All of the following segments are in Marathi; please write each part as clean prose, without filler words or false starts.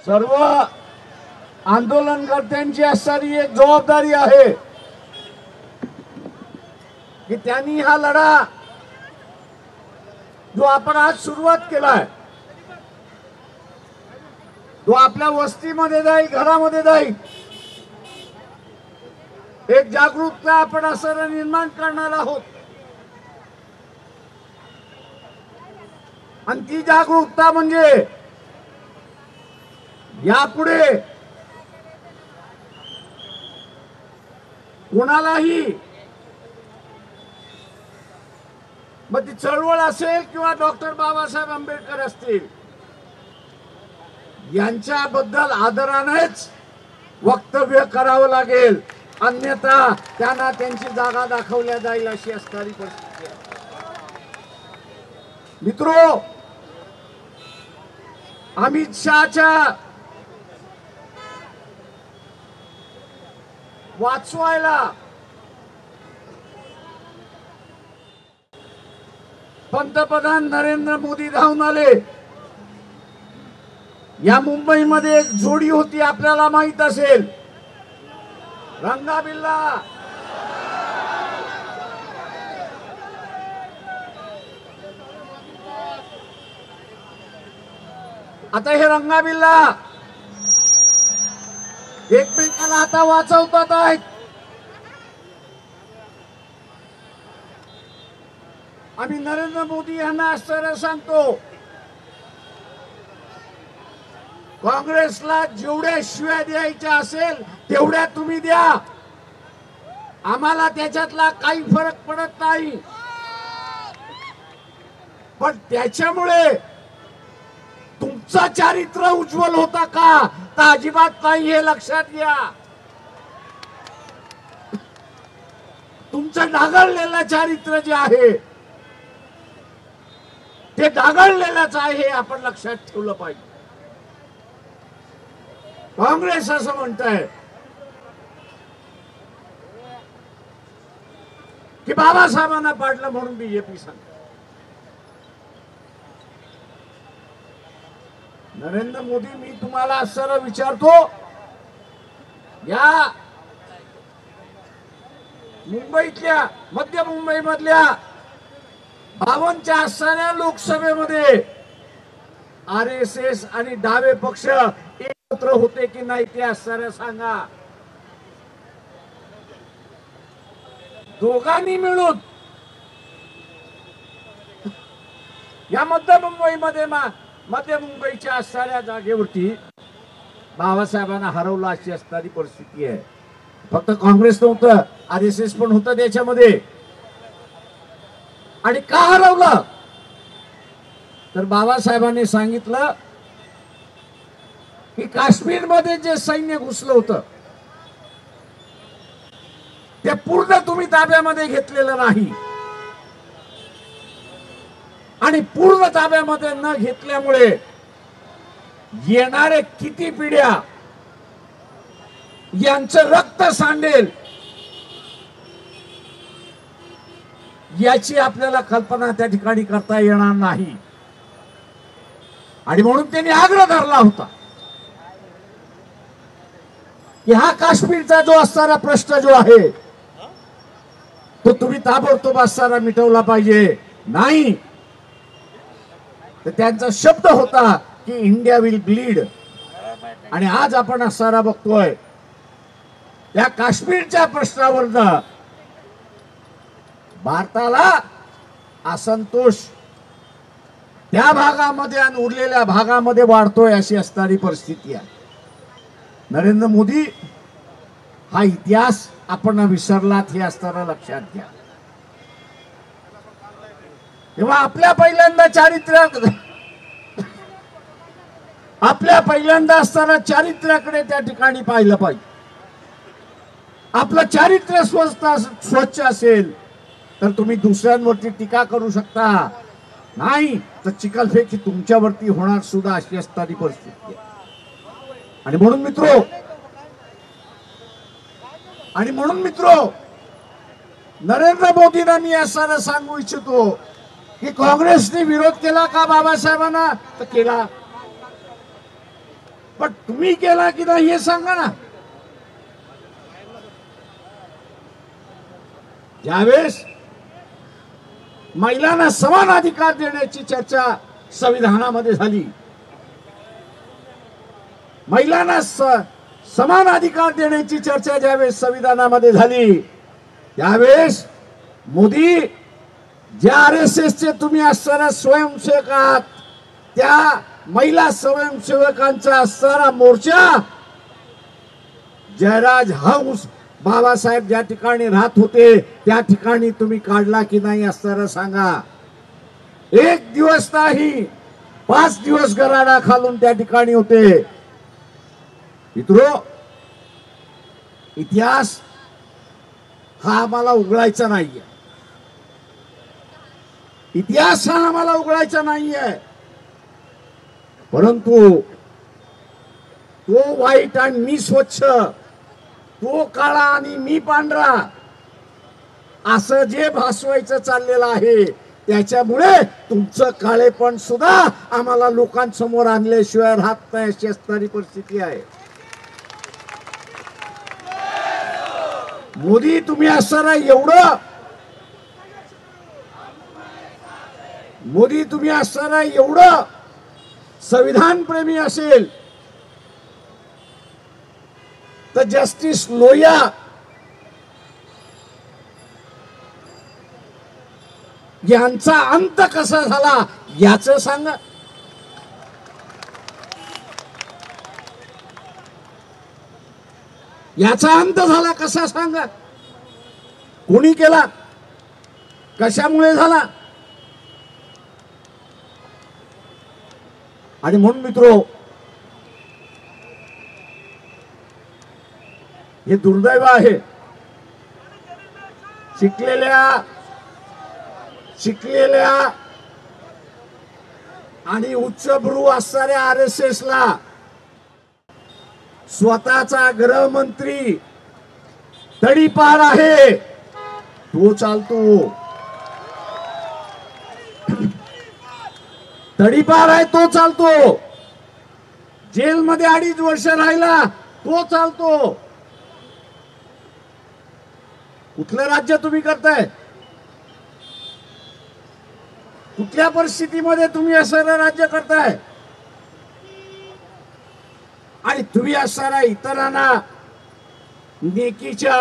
सर्व आंदोलनकर्त्यांची असणारी एक जबाबदारी आहे की त्यांनी हा लढा जो आपण आज सुरुवात केलाय तो आपल्या वस्तीमध्ये जाईल, घरामध्ये जाईल। एक जागरूकता आपण असं निर्माण करणार आहोत आणि ती जागरूकता म्हणजे यापुढे कोणालाही मग ती चळवळ असेल किंवा डॉक्टर बाबासाहेब आंबेडकर असतील यांच्याबद्दल आदरानेच वक्तव्य करावं लागेल, अन्यथा त्यांना त्यांची जागा दाखवल्या जाईल अशी असणारी परिस्थिती आहे। मित्रो, अमित शहाच्या वाचवायला पंतप्रधान नरेंद्र मोदी धावून आले। या मुंबईमध्ये एक जोडी होती, आपल्याला माहित असेल, रंगाबिल्ला। आता हे रंगाबिल्ला एकमेकाला आता वाचवतात आहेत। आम्ही नरेंद्र मोदी यांना आश्चर्य सांगतो, काँग्रेसला जेवढ्या शिव्या द्यायच्या असेल तेवढ्या तुम्ही द्या, आम्हाला त्याच्यातला काही फरक पडत नाही। पण त्याच्यामुळे तुमचं चारित्र्य उज्ज्वल होता का? तर अजिबात नाही, हे लक्षात घ्या। तुमचं ढागळलेलं चारित्र्य जे आहे ते ढागळलेलंच आहे, हे आपण लक्षात ठेवलं पाहिजे। काँग्रेस असं म्हणतंय की बाबासाहेबांना पाडलं म्हणून बीजेपी सांगते। नरेंद्र मोदी, मी तुम्हाला असं विचारतो, या मुंबईतल्या, मध्य मुंबई मधल्या 52च्या असणाऱ्या लोकसभेमध्ये RSS आणि डावे पक्ष एकत्र होते की नाही ते असणाऱ्या सांगा। दोघांनी मिळून या मध्य मुंबईच्या असणाऱ्या जागेवरती बाबासाहेबांना हरवलं अशी असणारी परिस्थिती आहे। फक्त काँग्रेस नव्हतं, RSS पण होतं त्याच्यामध्ये। आणि का हरवलं? तर बाबासाहेबांनी सांगितलं की काश्मीरमध्ये जे सैन्य घुसलं होतं ते पूर्ण तुम्ही ताब्यामध्ये घेतलेलं नाही, आणि पूर्ण ताब्यामध्ये न घेतल्यामुळे येणारे किती पिढ्या यांचं रक्त सांडेल याची आपल्याला कल्पना त्या ठिकाणी करता येणार नाही। आणि म्हणून त्यांनी आग्रह धरला होता की हा काश्मीरचा जो असणारा प्रश्न जो आहे तो तुम्ही ताबडतोब असणारा मिटवला पाहिजे। नाही तर त्यांचा शब्द होता की इंडिया विल ब्लीड। आणि आज आपण असणारा बघतोय त्या काश्मीरच्या प्रश्नावरनं भारताला असंतोष त्या भागामध्ये आणि उरलेल्या भागामध्ये वाढतोय अशी असणारी परिस्थिती आहे। नरेंद्र मोदी, हा इतिहास आपण विसरलात हे असताना लक्षात घ्या। तेव्हा आपल्या पहिल्यांदा असताना चारित्र्याकडे त्या ठिकाणी पाहिलं पाहिजे। आपलं चारित्र्य स्वच्छ असेल तर तुम्ही दुसऱ्यांवरती टीका करू शकता, नाही तर चिखलफेक ही तुमच्यावरती होणार सुद्धा अशी असणारी परिस्थिती आहे। आणि म्हणून मित्रो नरेंद्र मोदींना मी असं सांगू इच्छितो की काँग्रेसने विरोध केला का बाबासाहेबांना? तर केला। पण तुम्ही केला की नाही हे सांगा ना. ज्यावेळेस महिलांना समान अधिकार देण्याची चर्चा संविधानामध्ये झाली, महिलांना समान अधिकार देण्याची चर्चा ज्यावेळेस संविधानामध्ये झाली, त्यावेळेस मोदी ज्या RSSचे तुम्ही असणारा स्वयंसेवक आहात, त्या महिला स्वयंसेवकांचा असणारा मोर्चा जयराज हाऊस बाबासाहेब ज्या ठिकाणी राहत होते त्या ठिकाणी तुम्ही काढला की नाही असणारा सांगा. एक दिवस नाही 5 दिवस गराडा खालून त्या ठिकाणी होते. मित्रो, इतिहास हा आम्हाला उघडायचा नाहीये, इतिहास हा आम्हाला उघडायचा नाहीये, परंतु तो वाईट आणि मी स्वच्छ, तो काळा आणि मी पांढरा असं जे भासवायचं चाललेलं आहे, त्याच्यामुळे तुमचं काळेपण सुद्धा आम्हाला लोकांसमोर आणल्याशिवाय राहत नाही अशी असणारी परिस्थिती आहे. मोदी तुम्ही असणारा एवढं, मोदी तुम्ही असणारा एवढं संविधान प्रेमी असेल तर जस्टिस लोया यांचा अंत कसा झाला याचं सांगा. याचा अंत झाला कसा सांगा. कोणी केला, कशामुळे झाला. आणि म्हणून मित्रो, हे दुर्दैव आहे. शिकलेल्या आणि उच्चभ्रू असणाऱ्या RSS ला स्वतःचा गृहमंत्री तडीपार आहे, तो चालतो. तडीपार आहे तो चालतो. जेलमध्ये 2.5 वर्ष राहिला तो चालतो. कुठलं राज्य तुम्ही करताय, कुठल्या परिस्थितीमध्ये तुम्ही असणारं राज्य करताय. आणि तुम्ही असणारा इतरांना नेकीच्या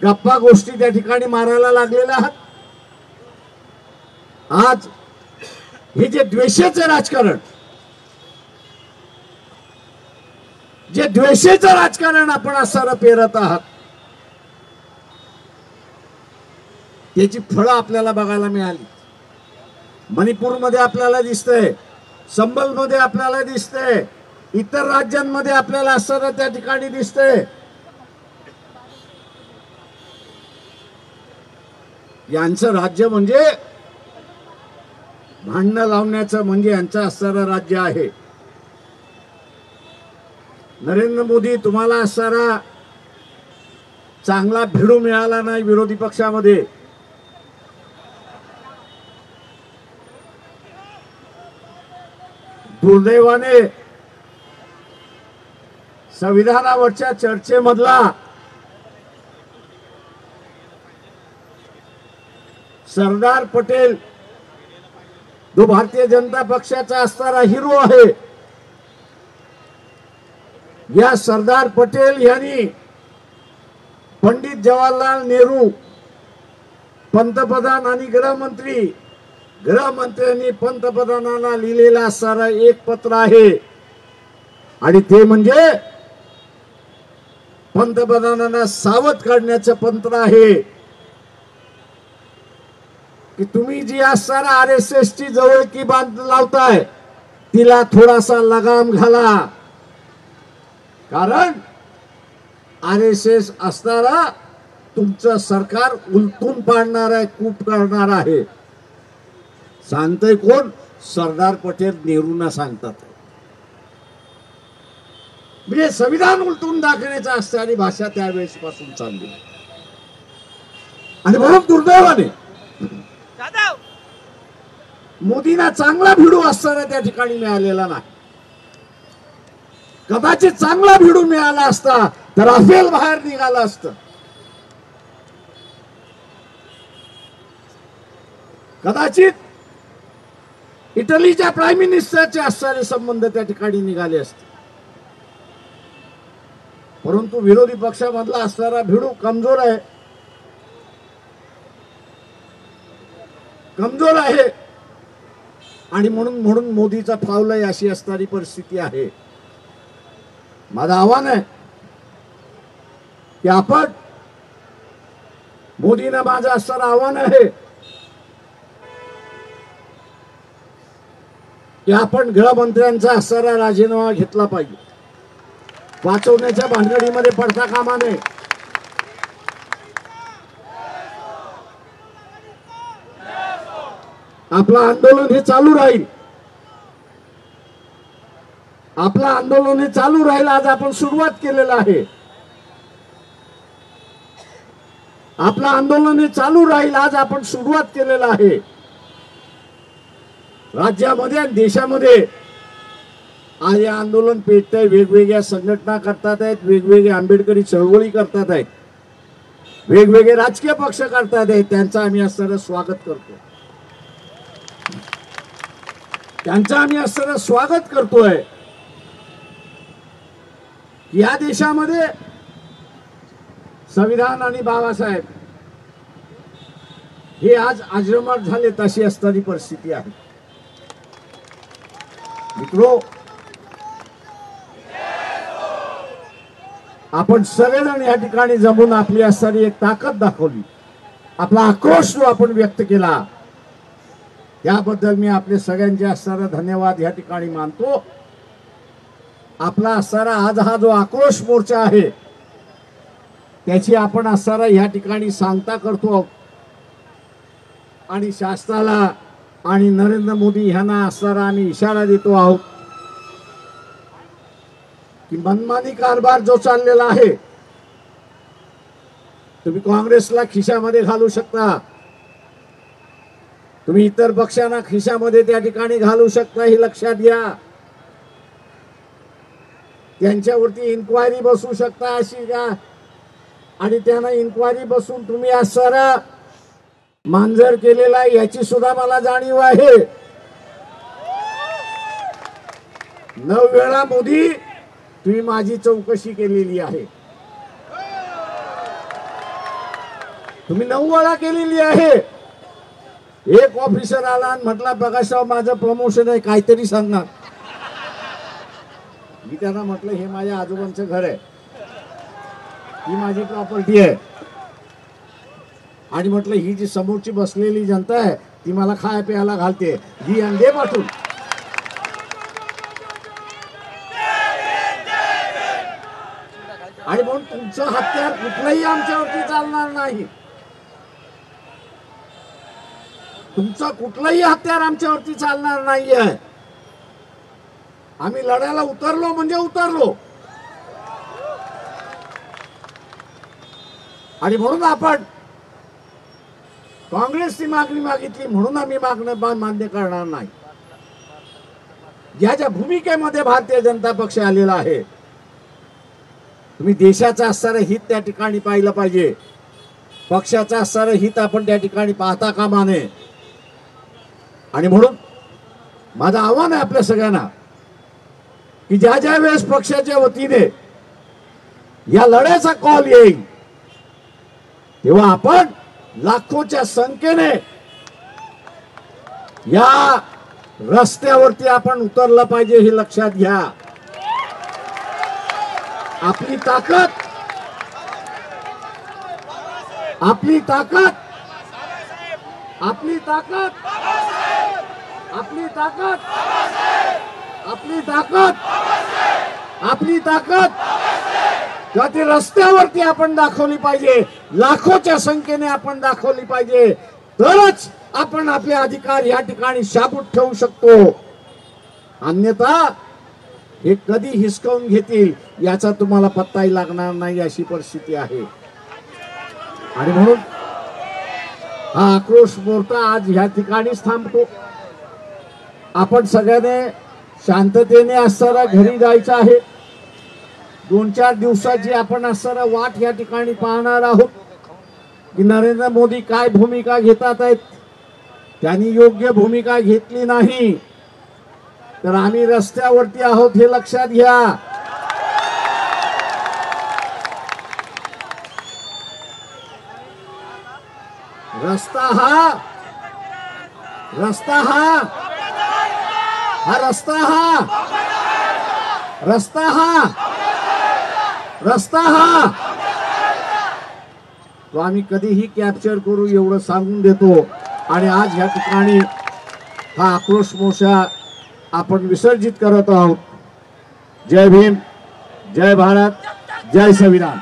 गप्पा गोष्टी त्या ठिकाणी मारायला लागलेला आहात. आज हे जे द्वेषाचं राजकारण, जे द्वेषाचं राजकारण आपण असणारं पेरत आहात, त्याची फळं आपल्याला बघायला मिळाली. मणिपूरमध्ये आपल्याला दिसतंय, संबलमध्ये आपल्याला दिसतंय, इतर राज्यांमध्ये आपल्याला असणारं त्या ठिकाणी दिसतंय. यांचं राज्य म्हणजे भांडणं लावण्याचं, म्हणजे यांचं असणारं राज्य आहे. नरेंद्र मोदी, तुम्हाला असणारा चांगला भिडू मिळाला नाही विरोधी पक्षामध्ये. दुर्दैवाने संविधानावरच्या चर्चेमधला सरदार पटेल, जो भारतीय जनता पक्षाचा असणारा हिरो आहे, या सरदार पटेल यांनी पंडित जवाहरलाल नेहरू पंतप्रधान आणि गृहमंत्र्यांनी पंतप्रधानांना लिहिलेलं असणारं एक पत्र आहे. आणि ते म्हणजे पंतप्रधानांना सावध करण्याचं पत्र आहे की तुम्ही जी असणारा RSS ची जवळकी बांध लावताय तिला थोडासा लगाम घाला. कारण RSS असणारा तुमचं सरकार उलटून पाडणार आहे, कूप करणार आहे. सांगतोय कोण? सरदार पटेल नेहरूंना सांगतात. म्हणजे संविधान उलटून दाखवण्याचा असणारी भाषा त्यावेळेस पासून चालली. आणि म्हणून दुर्दैवाने मोदींना चांगला भिडू असताना त्या ठिकाणी मिळालेला नाही. कदाचित चांगला भिडू मिळाला असता तर राफेल बाहेर निघाला असतं. कदाचित इटलीच्या प्राईम मिनिस्टरचे असणारे संबंध त्या ठिकाणी निघाले असते. परंतु विरोधी पक्षामधला असणारा भिडू कमजोर आहे, कमजोर आहे आणि म्हणून मोदीचा फावलाय अशी असणारी परिस्थिती आहे. माझं आव्हान आहे की आपण मोदींना माझं असणारं आव्हान आहे की आपण गृहमंत्र्यांचा असणारा राजीनामा घेतला पाहिजे. वाचवण्याच्या भानगडीमध्ये पडता कामा नये. आपलं आंदोलन हे चालू राहील, आपलं आंदोलन हे चालू राहील. आज आपण सुरुवात केलेलं आहे. आपलं आंदोलन हे चालू राहील, आज आपण सुरुवात केलेलं आहे. राज्यामध्ये आणि देशामध्ये आज हे आंदोलन पेटतंय. वेगवेगळ्या संघटना करतात आहेत, वेगवेगळे आंबेडकरी चळवळी करतात आहेत, वेगवेगळे राजकीय पक्ष करतात आहेत. त्यांचं आम्ही असणारं स्वागत करतो, त्यांचं आम्ही असणारं स्वागत करतोय. या देशामध्ये संविधान आणि बाबासाहेब हे आज अजरामर झाले तशी असणारी परिस्थिती आहे. मित्रो, आपण सगळेजण या ठिकाणी जमून आपली असणारी एक ताकद दाखवली, आपला आक्रोश जो आपण व्यक्त केला त्याबद्दल मी आपले सगळ्यांचे असणारा धन्यवाद या ठिकाणी मानतो. आपला असणारा आज हा जो आक्रोश मोर्चा आहे त्याची आपण असणारा या ठिकाणी सांगता करतो आणि शासनाला आणि नरेंद्र मोदी यांना असणारा आम्ही इशारा देतो आहोत की मनमानी कारभार जो चाललेला आहे, तुम्ही काँग्रेसला खिशामध्ये घालू शकता, तुम्ही इतर पक्षांना खिशामध्ये त्या ठिकाणी घालू शकता, हे लक्षात घ्या. त्यांच्यावरती इन्क्वायरी बसू शकता अशी का, आणि त्यांना इन्क्वायरी बसून तुम्ही असणारा मांजर केलेला याची सुद्धा मला जाणीव आहे. 9 वेळा मोदी तुम्ही माझी चौकशी केलेली आहे, तुम्ही 9 वेळा केलेली आहे. एक ऑफिसर आला आणि म्हटला बघा माझं प्रमोशन आहे, काहीतरी सांगणार. मी त्यांना म्हटलं हे माझ्या आजोबांचं घर आहे, ही माझी प्रॉपर्टी आहे, आणि म्हटलं ही जी समोरची बसलेली जनता आहे ती मला खाय प्यायला घालते, ही अंडे पाठवून. आणि म्हणून तुमचं हत्यार कुठलंही आमच्यावरती चालणार नाही, तुमचं कुठलंही हत्यार आमच्यावरती चालणार नाहीये. आम्ही लढायला उतरलो म्हणजे उतरलो. आणि म्हणून आपण काँग्रेसची मागणी मागितली म्हणून आम्ही मागणं मान्य करणार नाही. ज्या ज्या भूमिकेमध्ये भारतीय जनता पक्ष आलेला आहे, तुम्ही देशाचं असणारं हित त्या ठिकाणी पाहिलं पाहिजे, पक्षाचं असणारं हित आपण त्या ठिकाणी पाहता कामा नये. आणि म्हणून माझं आव्हान आहे आपल्या सगळ्यांना की ज्या ज्या वेळेस पक्षाच्या वतीने या लढ्याचा कॉल येईल तेव्हा आपण लाखोच्या संख्येने या रस्त्यावरती आपण उतरलं पाहिजे, हे लक्षात घ्या. आपली ताकद, आपली ताकद, आपली ताकद, आपली ताकद, आपली ताकद, आपली ताकद किंवा ती रस्त्यावरती आपण दाखवली पाहिजे, लाखोच्या संख्येने आपण दाखवली पाहिजे. तरच आपण आपले अधिकार या ठिकाणी शाबूत ठेवू शकतो. अन्यथा हे कधी हिसकावून घेतील याचा तुम्हाला पत्ताही लागणार नाही, अशी परिस्थिती आहे. आणि म्हणून हा आक्रोश मोर्चा आज या ठिकाणीच थांबतो. आपण सगळ्यांनी शांततेने असताना घरी जायचं आहे. 2-4 दिवसाची आपण असणारा वाट या ठिकाणी पाहणार आहोत की नरेंद्र मोदी काय भूमिका घेतात आहेत. त्यांनी योग्य भूमिका घेतली नाही तर आम्ही रस्त्यावरती आहोत हे लक्षात घ्या. रस्ता हा रस्ता हा तो आम्ही कधीही कॅप्चर करू एवढं सांगून देतो. आणि आज या ठिकाणी हा आक्रोश मोर्चा आपण विसर्जित करत आहोत. जय भीम, जय भारत, जय संविधान.